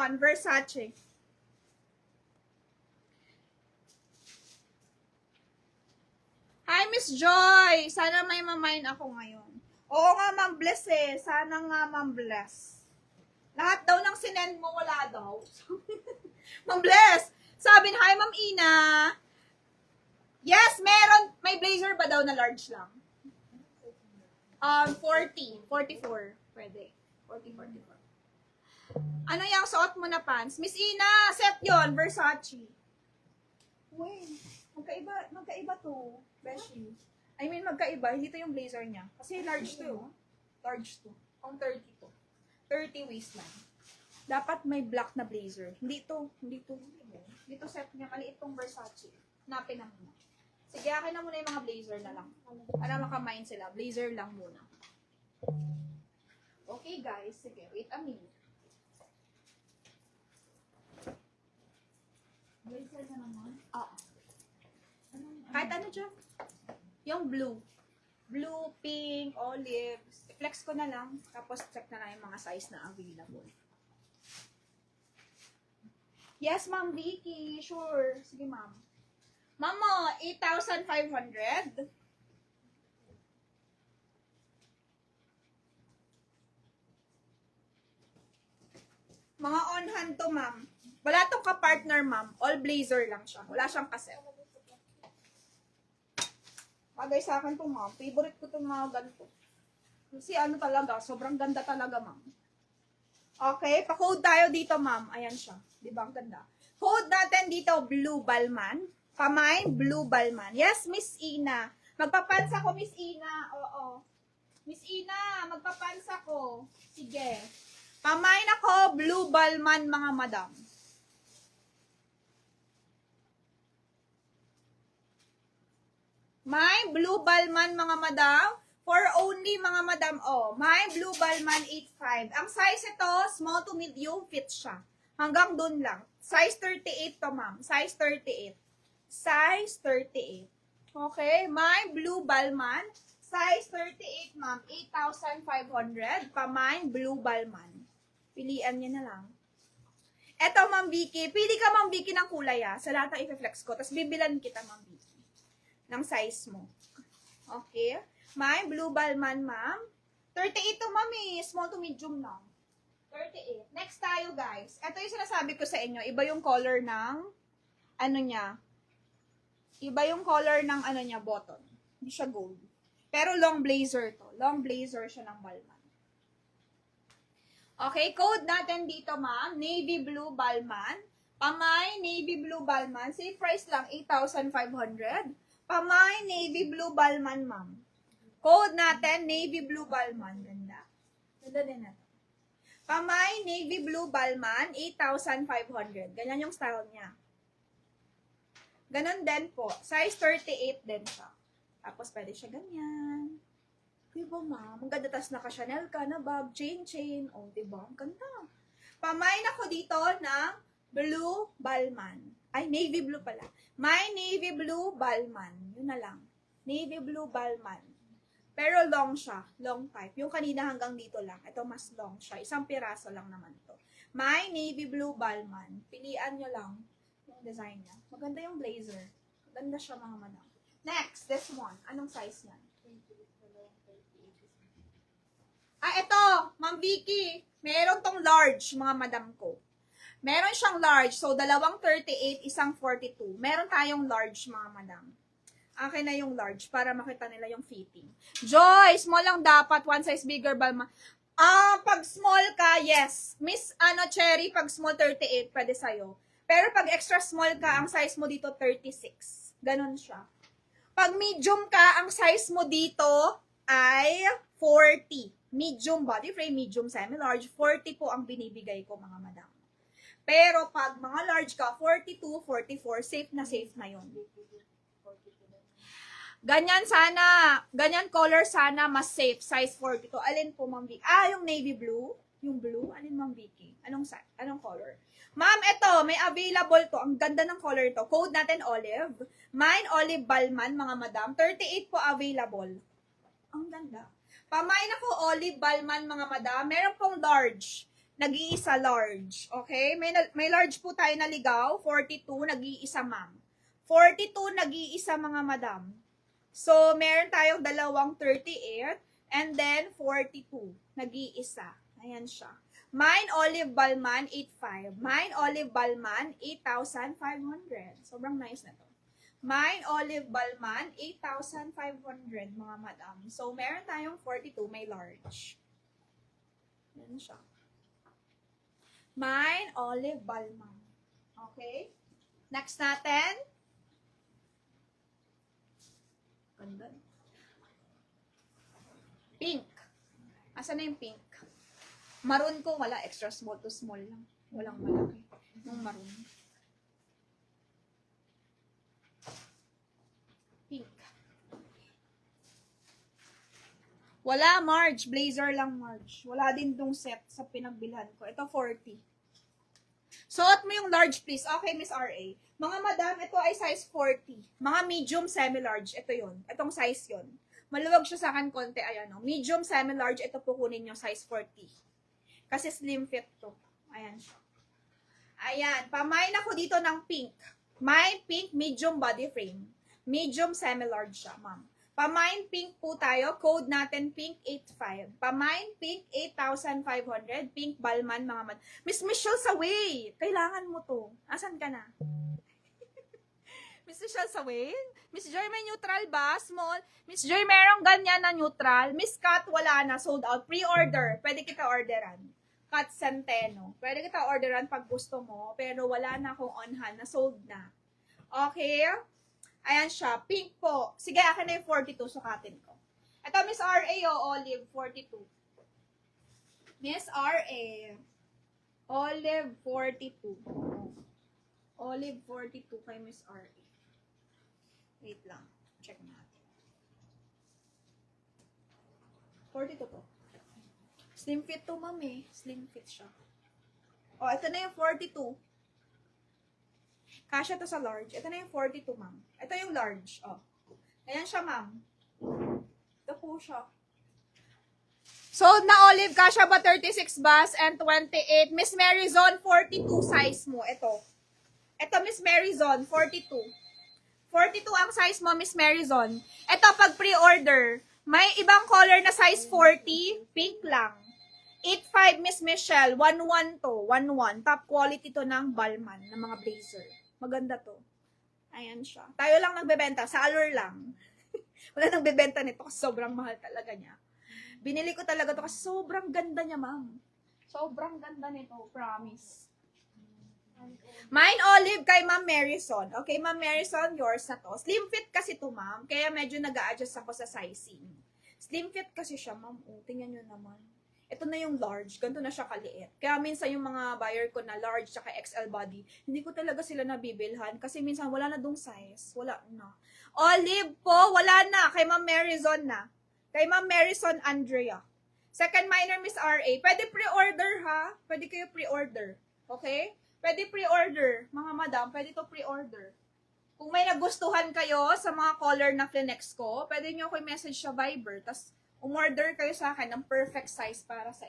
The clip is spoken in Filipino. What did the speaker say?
one, Versace. Hi, Miss Joy! Sana may mamain ako ngayon. Oo nga, Ma'am Bless eh. Sana nga, Ma'am Bless. Lahat daw ng sinend mo, wala daw. Ma'am Bless! Sabi na, hi, Ma'am Ina. Yes, meron. May blazer ba daw na large lang? 40. 44. Pwede. 40, 44. Ano yung suot mo na pants? Miss Ina, set yon, Versace. Wait, magkaiba to. Beshi. I mean, magkaiba. Hindi to yung blazer niya. Kasi large to. Oh. Large to. Pang 30 to. 30 waistline. Dapat may black na blazer. Hindi to. Dito set niya. Maliit tong Versace. Napin na muna. Sige, akin na muna yung mga blazer na lang. Para makamind sila. Blazer lang muna. Okay, guys. Sige, wait a minute. Blazer na naman? Oo. Kahit ano dyan? Yung blue. Blue, pink, olive. I-flex ko na lang. Tapos check na lang yung mga size na available. Yes, Ma'am Vicky. Sure. Sige, Ma'am. Mama, 8,500. Mga on-hand to, Ma'am. Wala tong ka-partner, Ma'am. All blazer lang siya. Wala siyang kaset. Bagay sa akin to, Ma'am. Favorite ko itong mga ganito. Kasi ano talaga, sobrang ganda talaga, Ma'am. Okay, pa-code tayo dito, Ma'am. Ayan siya. Di ba? Ang ganda. Code natin dito, Blue Balman. Kamay, Blue Balman. Yes, Miss Ina. Magpapansa ko, Miss Ina. Oo. Miss Ina, magpapansa ko. Sige. Pamain ako, Blue Balman, mga madam. My Blue Balman, mga madam. For only, mga madam, oh. My Blue Balman 8.5. Ang size ito, small to medium, fit siya. Hanggang dun lang. Size 38 to, ma'am. Size 38. Size 38. Okay, my Blue Balman. Size 38, ma'am. 8,500. Pamain, Blue Balman. Pilian niya na lang. Eto, Ma'am Vicky. Pili ka, Ma'am Vicky, ng kulay, Sa lahat ng i-flex ko. Tapos bibilan kita, Ma'am Vicky. Ng size mo. Okay. My Blue Balman, ma'am. 38 to, ma'am, small to medium na. 38. Next tayo, guys. Ito yung sinasabi ko sa inyo. Iba yung color ng, ano niya. Iba yung color ng, ano niya, button. Hindi siya gold. Pero long blazer to. Long blazer siya ng Balman. Okay, code natin dito, ma'am. Navy Blue Balman. Pamay, Navy Blue Balman. Same price lang, 8,500. Pamay, Navy Blue Balman, ma'am. Code natin, Navy Blue Balman. Ganda. Ganda din natin. Pamay, Navy Blue Balman, 8,500. Ganyan yung style niya. Ganon din po. Size 38 din siya. Tapos pwede siya ganyan. Diba, ma'am? Ang ganda. Tas naka-Chanel ka na bag, chain. O, diba? Ang ganda. Pamay na ko dito ng Blue Balman. Ay, Navy Blue pala. My Navy Blue Balman. Yun na lang. Navy Blue Balman. Pero long siya. Long type. Yung kanina hanggang dito lang. Ito mas long siya. Isang piraso lang naman to. My Navy Blue Balman. Pilian nyo lang yung design niya. Maganda yung blazer. Maganda siya, mga madam. Next, this one. Anong size yan? Ito. Ma'am Vicky. Meron tong large, mga madam ko. Meron siyang large. So, dalawang 38, isang 42. Meron tayong large, mga madam. Akin na yung large para makita nila yung fitting. Joy, small lang dapat. One size bigger ba? Pag small ka, yes. Miss, Cherry, pag small 38, pwede sa'yo. Pero pag extra small ka, ang size mo dito 36. Ganon siya. Pag medium ka, ang size mo dito ay 40. Medium body frame, medium semi-large. 40 po ang binibigay ko, mga madam. Pero pag mga large ka, 42, 44, safe na yun. Ganyan sana, ganyan color sana, mas safe, size 42. Alin po, Ma'am Vicky? Yung navy blue. Yung blue, alin, Ma'am Vicky? Anong color? Ma'am, ito, may available to. Ang ganda ng color to. Code natin, olive. Mine, olive Balman, mga madam. 38 po available. Ang ganda. Pamain ako, olive Balman, mga madam. Meron pong large. nag-iisa large. Okay? May large po tayo na ligaw. 42, nag-iisa ma'am. 42, nag-iisa mga madam. So, meron tayong dalawang 38 and then 42, nag-iisa. Ayan siya. Mine Olive Balman 85. Mine Olive Balman 8,500. Sobrang nice na to. Mine Olive Balman 8,500 mga madam. So, meron tayong 42, may large. Ayan siya. Mine Olive Balman. Okay? Next natin. Ganda. Pink. Asan na yung pink? Maroon ko, wala. Extra small to small lang. Walang malaki. Nung maroon. Pink. Wala, Marge. Blazer lang, Marge. Wala din tong set sa pinagbilhan ko. Ito, 40. Suot mo yung large, please. Okay, Miss RA. Mga madam, ito ay size 40. Mga medium, semi-large. Ito yun. Itong size yun. Maluwag siya sa akin konti. Ayan, no? Medium, semi-large. Ito po kunin nyo, size 40. Kasi slim fit to. Ayan siya. Ayan. Pamain ako dito ng pink. May pink, medium body frame. Medium, semi-large siya, ma'am. Pamain pink po tayo. Code natin pink 85. Pamain pink 8,500. Pink Balman mga mad. Miss Michelle Saway. Kailangan mo to. Asan ka na? Miss Michelle Saway? Miss Joy may neutral ba? Small. Miss Joy merong ganyan na neutral. Miss Kat wala na. Sold out. Pre-order. Pwede kita orderan. Kat Centeno. Pwede kita orderan pag gusto mo. Pero wala na akong on hand. Na sold na. Okay? Ayan siya. Pink po. Sige, akin na yung 42. Sukatin ko. Ito, Miss R.A. o Olive, 42. Miss R.A. Olive, 42. Olive, 42 kay Miss R.A. Wait lang. Check natin. 42 po. Slim fit to, ma'am eh. Slim fit siya. O, ito na yung 42. Kasya to sa large. Ito na yung 42, ma'am. Ito yung large. Oh. Ayan siya, ma'am. Ito po siya. Sold na Olive. Kasya ba 36 bus and 28. Miss Maryzone, 42 size mo. Ito. Ito, Miss Maryzone, 42. 42 ang size mo, Miss Maryzone. Ito, pag pre-order, may ibang color na size 40. Pink lang. 85, Miss Michelle. 11 to. 11. Top quality to ng Balman, ng mga blazer. Maganda to. Ayan siya. Tayo lang nagbebenta. Sa Allure lang. Wala nang bebenta nito kasi sobrang mahal talaga niya. Binili ko talaga to kasi sobrang ganda niya, ma'am. Sobrang ganda nito. Promise. Mine Olive kay Ma'am Maryson. Okay, Ma'am Maryson, yours na to. Slim fit kasi to, ma'am. Kaya medyo nag-a-adjust ako sa sizing. Slim fit kasi siya, ma'am. Oh, tingnan nyo naman. Ito na yung large. Ganito na siya kaliit. Kaya minsan yung mga buyer ko na large tsaka XL body, hindi ko talaga sila nabibilhan. Kasi minsan wala na dong size. Wala na. Olive po, wala na. Kay Ma'am Maryson na. Kay Ma'am Maryson Andrea. Second minor, Miss RA. Pwede pre-order ha. Pwede kayo pre-order. Okay? Pwede pre-order. Mga madam, pwede to pre-order. Kung may nagustuhan kayo sa mga color na Kleenex ko, pwede nyo ako i-message sa Viber. Tapos, umorder kayo sa akin ng perfect size para sa